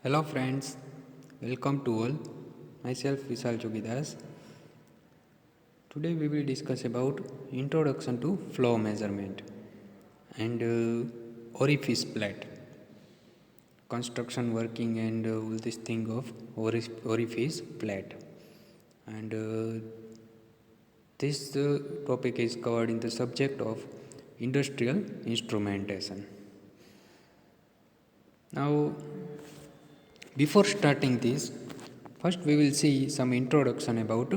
Hello friends, welcome to all. Myself Vishal Jogidas. Today we will discuss about introduction to flow measurement and orifice plate, construction working and all this thing of orifice plate. And this topic is covered in the subject of industrial instrumentation. Now, before starting this, first we will see some introduction about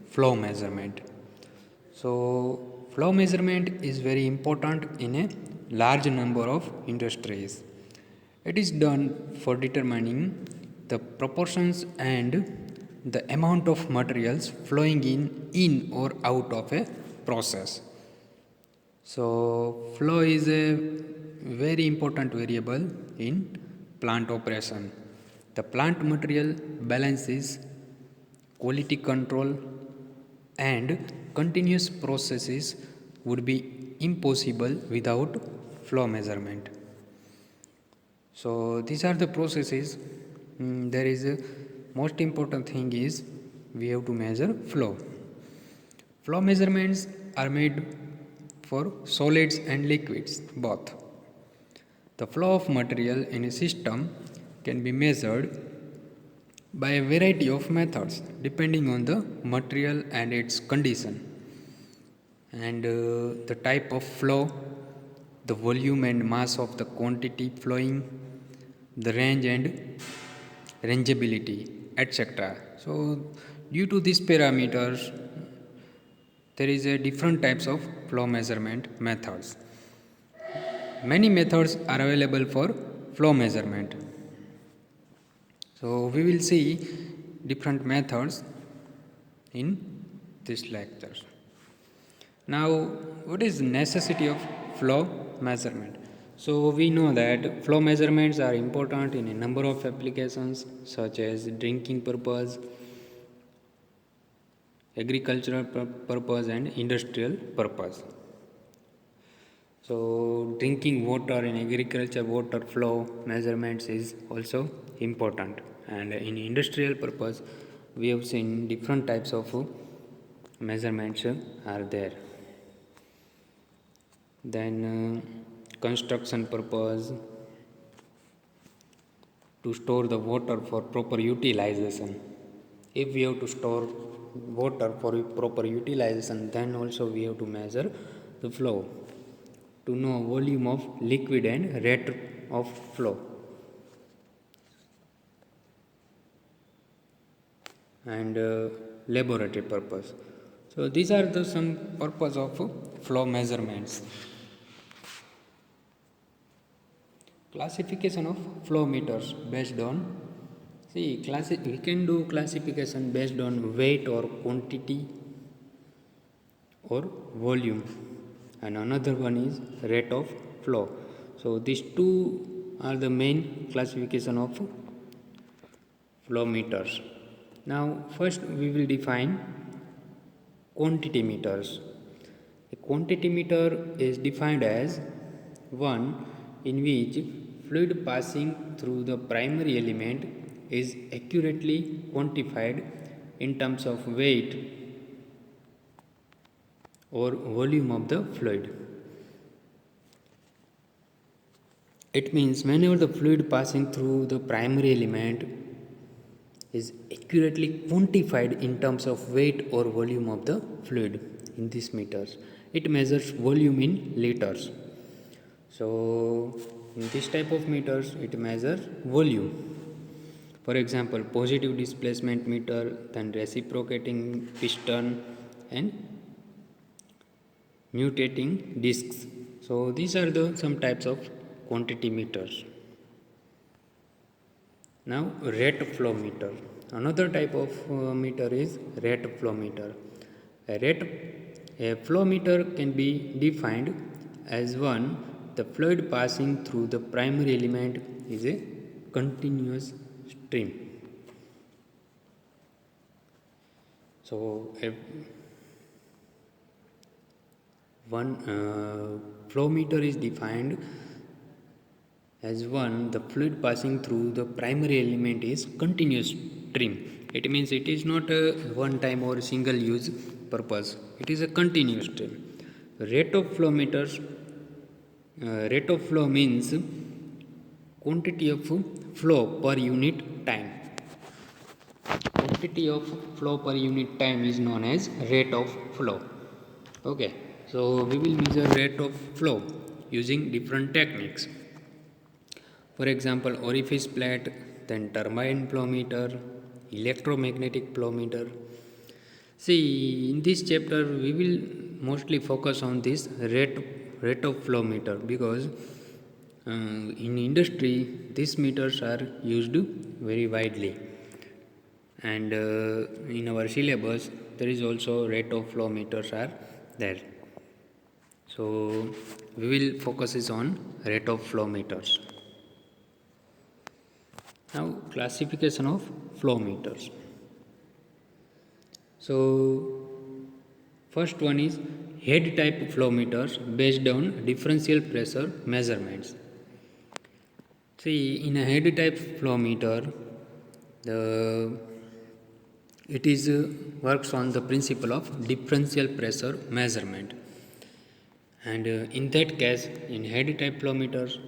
flow measurement. So, flow measurement is very important in a large number of industries. It is done for determining the proportions and the amount of materials flowing in or out of a process. So, flow is a very important variable in plant operation. The plant material balances, quality control, and continuous processes would be impossible without flow measurement. So, these are the processes. There is a most important thing is we have to measure flow. Flow measurements are made for solids and liquids both. The flow of material in a system can be measured by a variety of methods depending on the material and its condition and the type of flow, the volume and mass of the quantity flowing, the range and rangeability, etc. So, due to these parameters, there is a different types of flow measurement methods. Many methods are available for flow measurement. So, we will see different methods in this lecture. Now, what is necessity of flow measurement? So, we know that flow measurements are important in a number of applications such as drinking purpose, agricultural purpose and industrial purpose. So, drinking water in agriculture water flow measurements is also important, and in industrial purpose we have seen different types of measurements are there. Then construction purpose, to store the water for proper utilization. If we have to store water for proper utilization, then also we have to measure the flow to know volume of liquid and rate of flow. And laboratory purpose. So these are the some purpose of flow measurements. Classification of flow meters based on, we can do classification based on weight or quantity or volume, and another one is rate of flow. So these two are the main classification of flow meters. Now first we will define quantity meters. A quantity meter is defined as one in which fluid passing through the primary element is accurately quantified in terms of weight or volume of the fluid. It means whenever the fluid passing through the primary element is accurately quantified in terms of weight or volume of the fluid in these meters. It measures volume in liters. So, in this type of meters, it measures volume. For example, positive displacement meter, then reciprocating piston, and mutating discs. So, these are the some types of quantity meters. Now, rate flow meter. Another type of meter is rate flow meter. A flow meter can be defined as one, the fluid passing through the primary element is a continuous stream. So, one flow meter is defined As one, the fluid passing through the primary element is continuous stream. It means it is not a one time or single use purpose. It is a continuous stream. Rate of flow meters. Rate of flow means quantity of flow per unit time. Quantity of flow per unit time is known as rate of flow. Okay, so we will measure rate of flow using different techniques. For example, orifice plate, then turbine flow meter, electromagnetic flow meter. See, in this chapter, we will mostly focus on this rate of flow meter because in industry these meters are used very widely, and in our syllabus there is also rate of flow meters are there. So we will focus is on rate of flow meters. Now classification of flow meters. So first one is head type flow meters based on differential pressure measurements. See, in a head type flow meter, the it is works on the principle of differential pressure measurement, and in that case, in head type flow meters,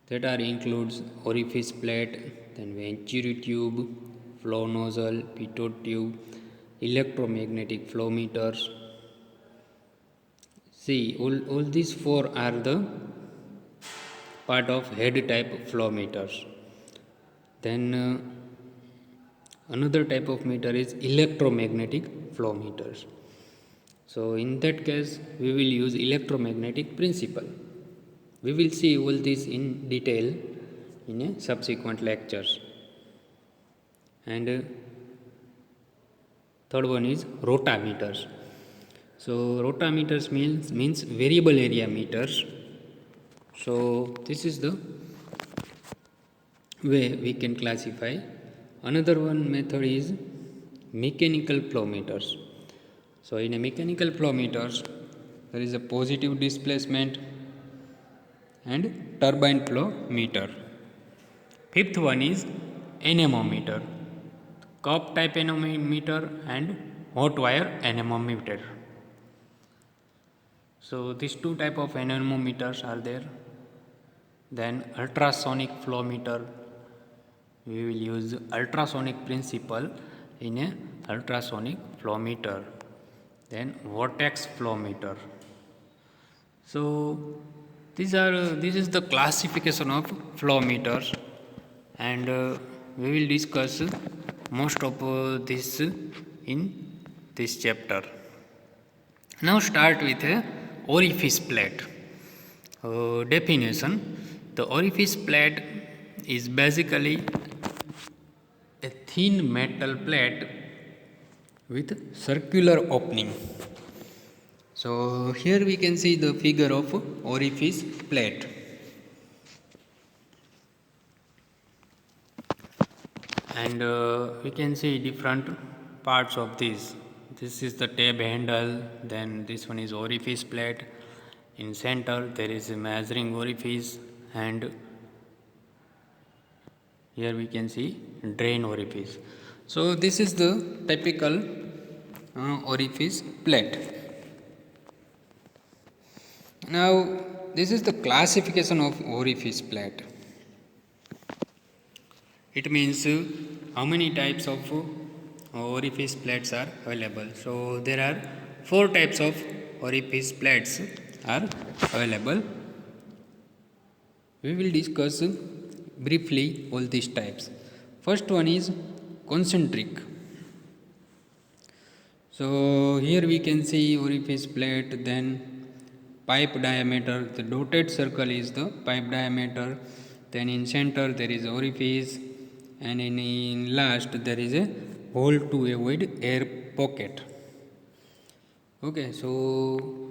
that are includes orifice plate, then venturi tube, flow nozzle, pitot tube, electromagnetic flow meters. See, all these four are the part of head type flow meters. Then another type of meter is electromagnetic flow meters. So in that case, we will use electromagnetic principle. We will see all this in detail in a subsequent lectures. And third one is rotameters. So rotameters means variable area meters. So this is the way we can classify. Another one method is mechanical flow meters. So in a mechanical flow meters, there is a positive displacement and turbine flow meter. Fifth one is anemometer, cup type anemometer and hot wire anemometer. So these two type of anemometers are there. Then ultrasonic flow meter, we will use ultrasonic principle in a ultrasonic flow meter. Then vortex flow meter. So this is the classification of flow meters, and we will discuss most of this in this chapter. Now start with a orifice plate. Definition: the orifice plate is basically a thin metal plate with circular opening. So here we can see the figure of orifice plate. And we can see different parts of this. This is the tab handle, then this one is orifice plate. In center there is a measuring orifice, and here we can see drain orifice. So this is the typical orifice plate. Now this is the classification of orifice plate. It means how many types of orifice plates are available. So there are 4 types of orifice plates are available. We will discuss briefly all these types. First one is concentric. So here we can see orifice plate, then pipe diameter. The dotted circle is the pipe diameter. Then in center there is orifice, and in last there is a hole to avoid air pocket. Okay, so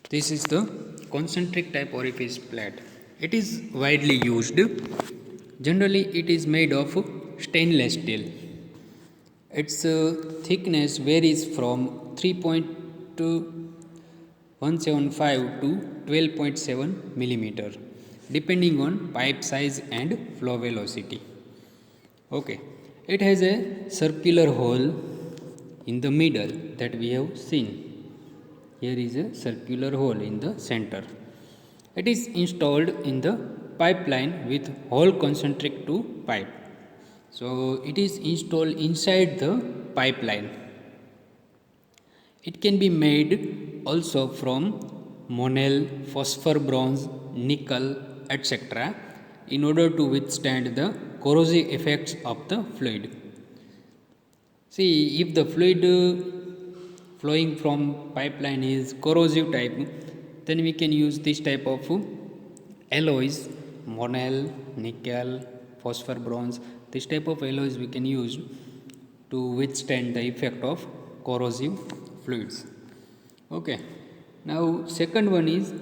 this is the concentric type orifice plate. It is widely used. Generally it is made of stainless steel. Its thickness varies from 3.1 175 to 12.7 millimeter depending on pipe size and flow velocity. Okay, it has a circular hole in the middle that we have seen. Here is a circular hole in the center. It is installed in the pipeline with hole concentric to pipe. So it is installed inside the pipeline. It can be made also from Monel, phosphor bronze, nickel, etc. in order to withstand the corrosive effects of the fluid. See, if the fluid flowing from pipeline is corrosive type, then we can use this type of alloys, Monel, nickel, phosphor bronze. This type of alloys we can use to withstand the effect of corrosive fluids. Okay, now second one is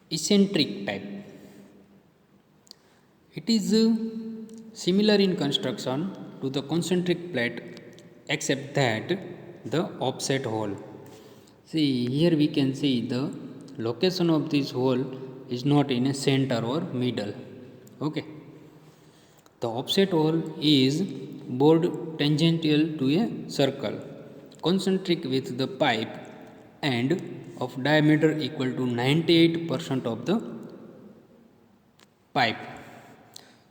eccentric type. It is similar in construction to the concentric plate except that the offset hole. See, here we can see the location of this hole is not in a center or middle. Okay, the offset hole is bored tangential to a circle concentric with the pipe and of diameter equal to 98% of the pipe.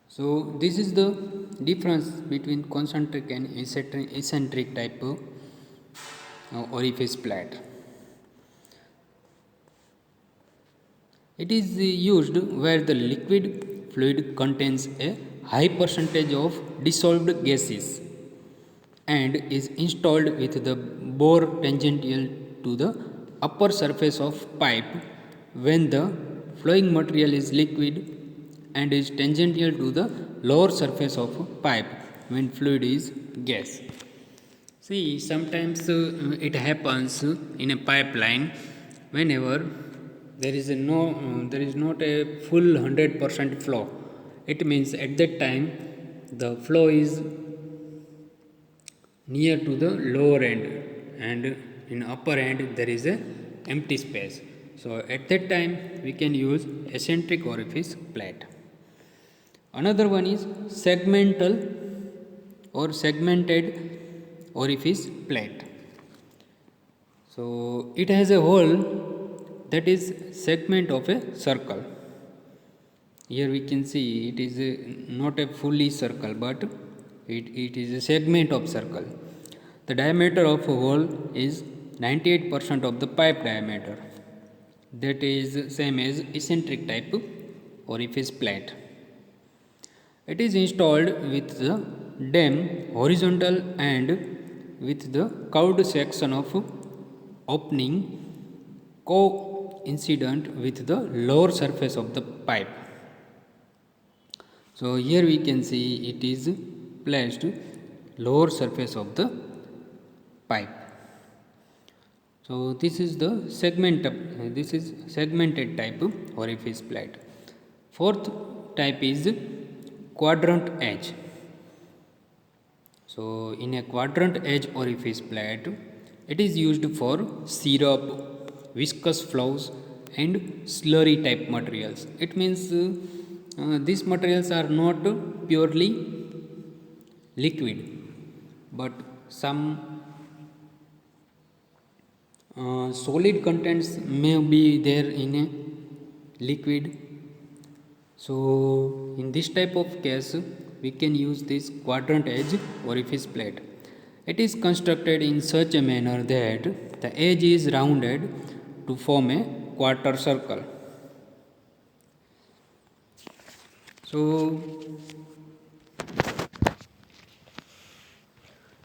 So this is the difference between concentric and eccentric type orifice plate. It is used where the liquid fluid contains a high percentage of dissolved gases and is installed with the bore tangential to the upper surface of pipe when the flowing material is liquid and is tangential to the lower surface of pipe when fluid is gas. See, sometimes it happens in a pipeline whenever there is not a full 100% flow. It means at that time the flow is near to the lower end and in upper end there is a empty space. So at that time we can use eccentric orifice plate. Another one is segmental or segmented orifice plate. So it has a hole that is segment of a circle. Here we can see it is not a fully circle but it is a segment of circle. The diameter of a hole is 98% of the pipe diameter. That is same as eccentric type orifice plate. It is installed with the dam horizontal and with the curved section of opening coincident with the lower surface of the pipe. So here we can see it is placed lower surface of the pipe. So this is the segmented type orifice plate. Fourth type is quadrant edge. So in a quadrant edge orifice plate, it is used for syrup, viscous flows and slurry type materials. It means these materials are not purely liquid but some solid contents may be there in a liquid. So in this type of case we can use this quadrant edge orifice plate. It is constructed in such a manner that the edge is rounded to form a quarter circle. So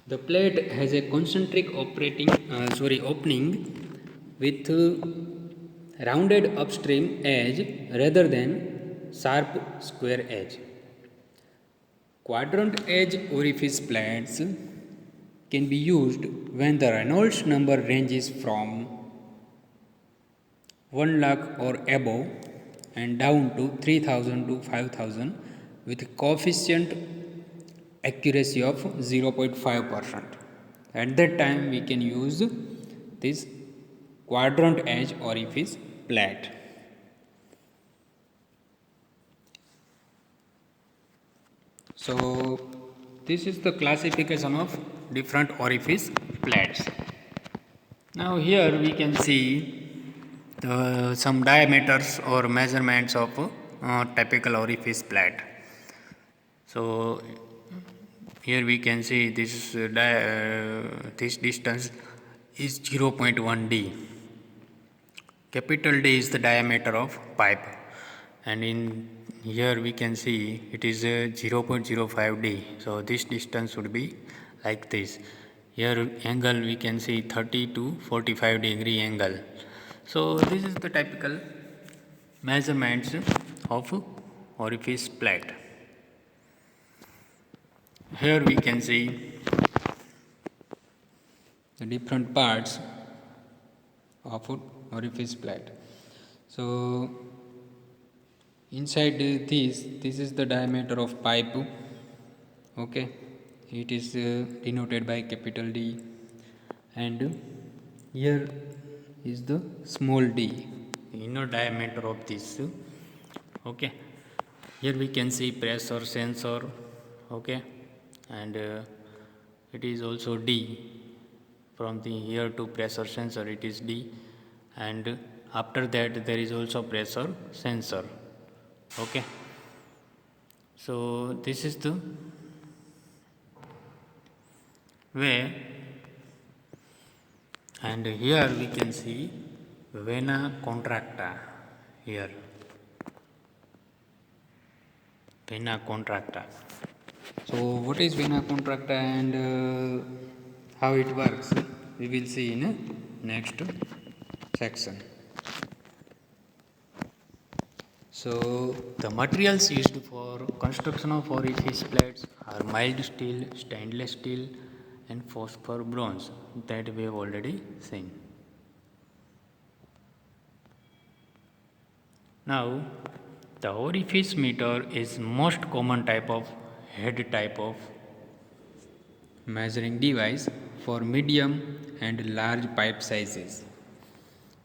the plate has a concentric opening with rounded upstream edge rather than sharp square edge. Quadrant edge orifice plates can be used when the Reynolds number ranges from 1 lakh or above and down to 3000 to 5000 with coefficient accuracy of 0.5%. At that time we can use this quadrant edge orifice plate. So this is the classification of different orifice plates. Now here we can see some diameters or measurements of typical orifice plate. So here we can see this distance is 0.1 d. Capital D is the diameter of pipe, and in here we can see it is 0.05 d. So this distance would be like this. Here angle we can see 30 to 45 degree angle. So this is the typical measurements of orifice plate. Here we can see the different parts of orifice plate. So inside this is the diameter of pipe. Okay, it is denoted by capital D, and here is the small d, inner diameter of this. Okay, here we can see pressure sensor. Okay, and it is also D. From the here to pressure sensor it is D, and after that there is also pressure sensor. Okay, so this is the way, and here we can see vena contracta. Here vena contracta. So what is vena contracta and how it works, we will see in next section. So the materials used for construction of orifice plates are mild steel, stainless steel and phosphor bronze, that we have already seen. Now the orifice meter is most common type of head type of measuring device for medium and large pipe sizes.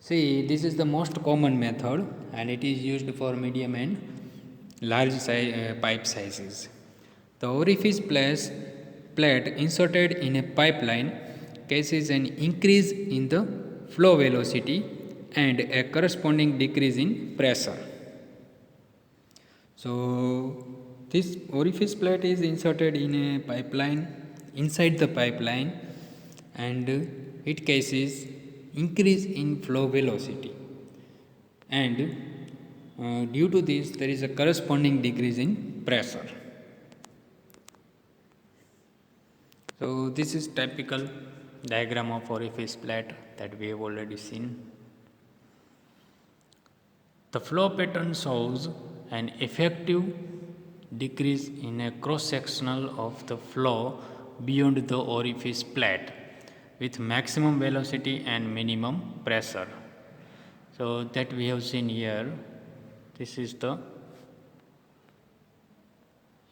See, this is the most common method and it is used for medium and large pipe sizes. The orifice plate inserted in a pipeline causes an increase in the flow velocity and a corresponding decrease in pressure. So this orifice plate is inserted in a pipeline, inside the pipeline, and it causes increase in flow velocity, and due to this there is a corresponding decrease in pressure. So this is typical diagram of orifice plate that we have already seen. The flow pattern shows an effective decrease in a cross sectional of the flow beyond the orifice plate with maximum velocity and minimum pressure. So that we have seen here. This is the,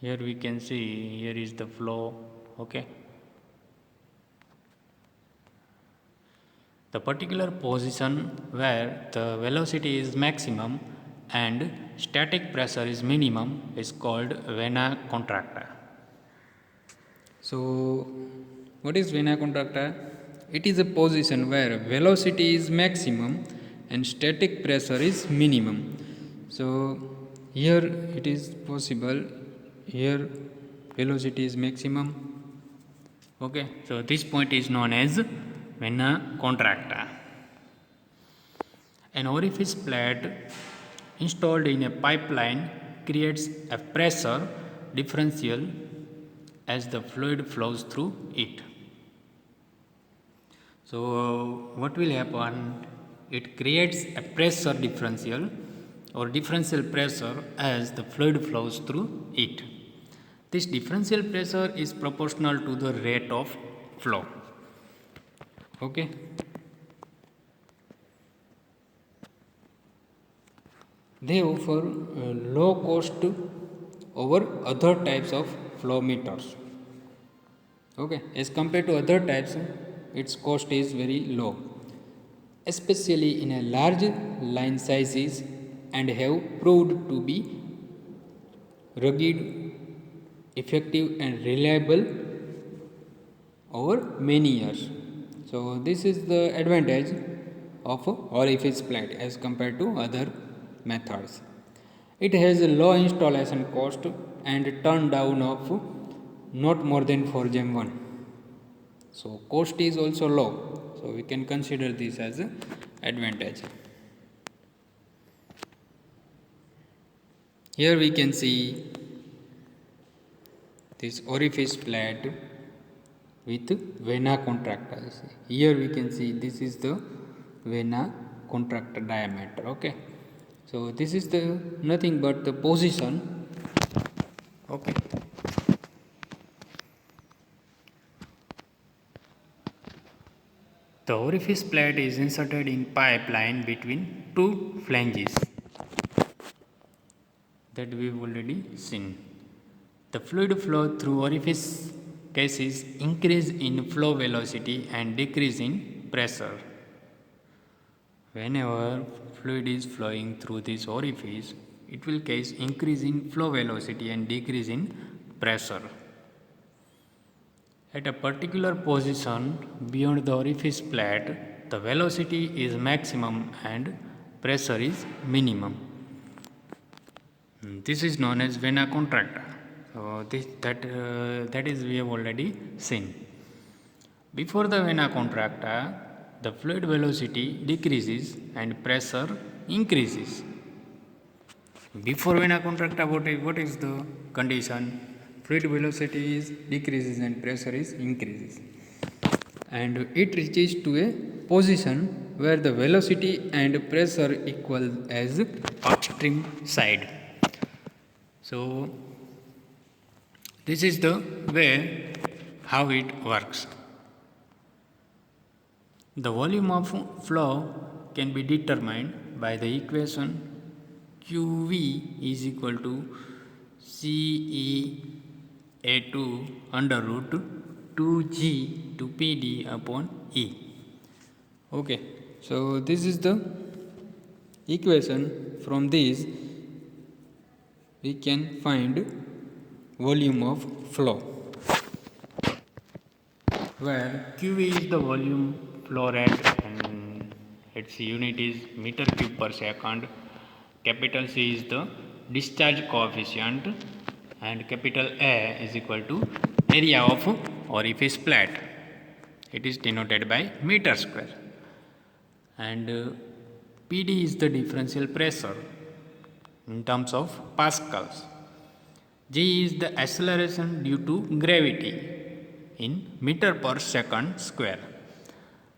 here we can see, here is the flow. Okay, the particular position where the velocity is maximum and static pressure is minimum is called vena contracta. So what is vena contracta? It is a position where velocity is maximum and static pressure is minimum. So here it is possible, here velocity is maximum. Okay, so this point is known as vena contracta. An orifice plate installed in a pipeline creates a pressure differential as the fluid flows through it. So what will happen? It creates a pressure differential or differential pressure as the fluid flows through it. This differential pressure is proportional to the rate of flow. Okay. They offer low cost over other types of flow meters. Okay, as compared to other types, its cost is very low. especially in a large line sizes, and have proved to be rugged, effective, and reliable over many years. So this is the advantage of orifice plate as compared to other methods. It has a low installation cost and turn down of not more than for gem 1. So cost is also low. So we can consider this as an advantage. Here we can see this orifice plate with vena contracta. Here we can see this is the vena contracta diameter. Okay, so this is the nothing but the position. Okay, the orifice plate is inserted in pipeline between two flanges that we've already seen. The fluid flow through orifice cases increase in flow velocity and decrease in pressure. Whenever fluid is flowing through this orifice, it will cause increase in flow velocity and decrease in pressure. At a particular position beyond the orifice plate, the velocity is maximum and pressure is minimum. This is known as vena contracta. So that is we have already seen. Before the vena contracta, the fluid velocity decreases and pressure increases. Before vena contracta, what is the condition? Fluid velocity is decreases and pressure is increases. And it reaches to a position where the velocity and pressure equal as upstream side. So this is the way how it works. The volume of flow can be determined by the equation QV is equal to CE A2 under root 2G to PD upon E. Okay, so this is the equation. From this we can find volume of flow, where QV is the volume flow rate and its unit is meter cube per second. Capital C is the discharge coefficient and capital A is equal to area of orifice plate. It is denoted by meter square. And PD is the differential pressure in terms of pascals. G is the acceleration due to gravity in meter per second square.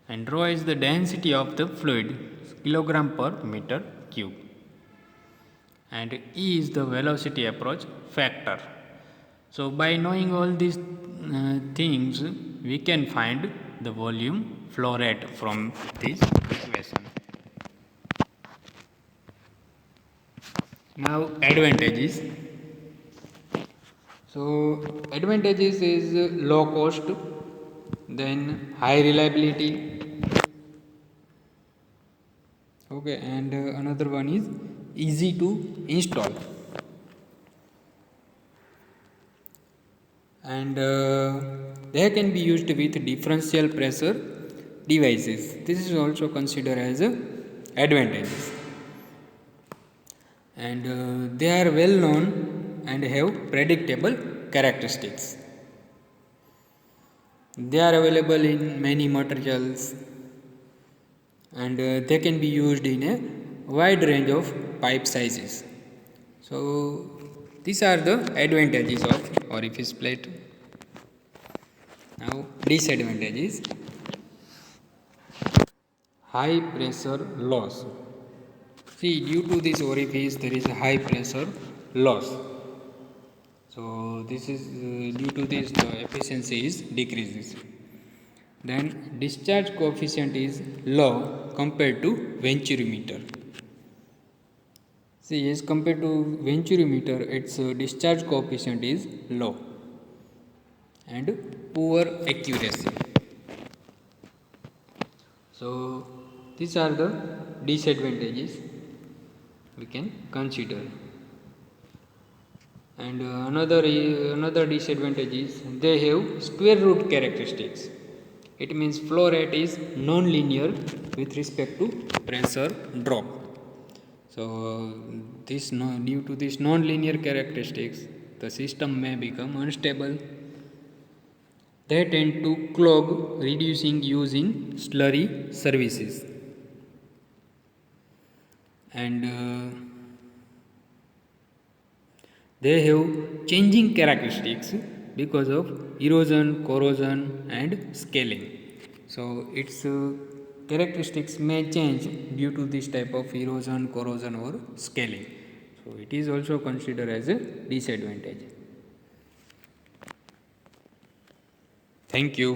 And rho is the density of the fluid, kilogram per meter cube. And E is the velocity approach factor. So by knowing all these things, we can find the volume flow rate from this equation. Now advantages. So advantages is low cost, then high reliability. Okay, and another one is easy to install. And they can be used with differential pressure devices. This is also considered as a advantages. And they are well known and have predictable characteristics. They are available in many materials, and they can be used in a wide range of pipe sizes. So these are the advantages of orifice plate. Now disadvantages: high pressure loss. See, due to this orifice there is a high pressure loss. So this is due to this the efficiency is decreases. Then discharge coefficient is low compared to venturimeter. See, as compared to venturimeter, its discharge coefficient is low and poor accuracy. So These are the disadvantages we can consider. And another disadvantage is they have square root characteristics. It means flow rate is non-linear with respect to pressure drop. So due to this non-linear characteristics, the system may become unstable. They tend to clog, reducing use in slurry services. And they have changing characteristics because of erosion, corrosion and scaling. So its characteristics may change due to this type of erosion, corrosion or scaling. So it is also considered as a disadvantage. Thank you.